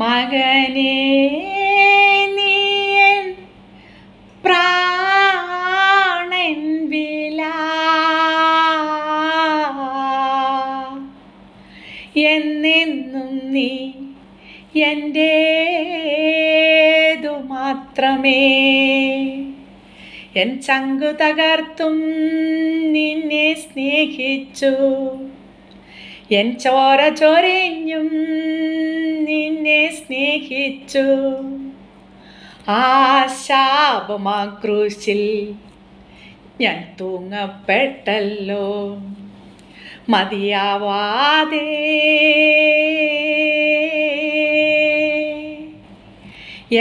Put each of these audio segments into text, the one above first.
മകനേ നീയൻ പ്രാണൻ വില എന്നെന്നും നീ എൻ്റേതു മാത്രമേ. എൻ ചങ്കു തകർത്തും നിന്നെ സ്നേഹിച്ചു, എൻ ചോര ചൊരിഞ്ഞും നിന്നെ സ്നേഹിച്ചു. ആ ശാപമാ ക്രൂശിൽ ഞാൻ തൂങ്ങപ്പെട്ടല്ലോ മതിയാവാതെ.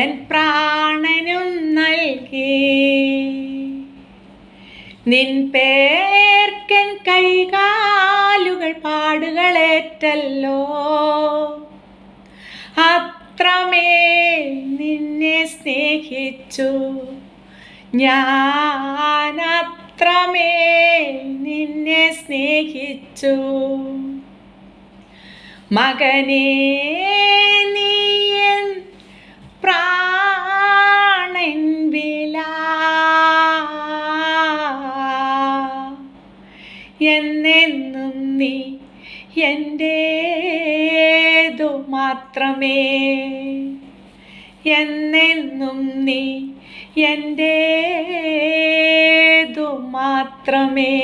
എൻ പ്രാണനും നൽകി നിൻ പേർക്കൻ കൈകാലുകൾ പാടുകളേറ്റല്ലോ. അത്രമേൽ നിന്നെ സ്നേഹിച്ചു ഞാൻ, അത്രമേൽ നിന്നെ സ്നേഹിച്ചു. മകനേ നീയൻ പ്രാണൻ വില എന്നെന്നും നീ എൻ്റേതു മാത്രമേ. എന്നെന്നും നീ എൻ്റേതു മാത്രമേ.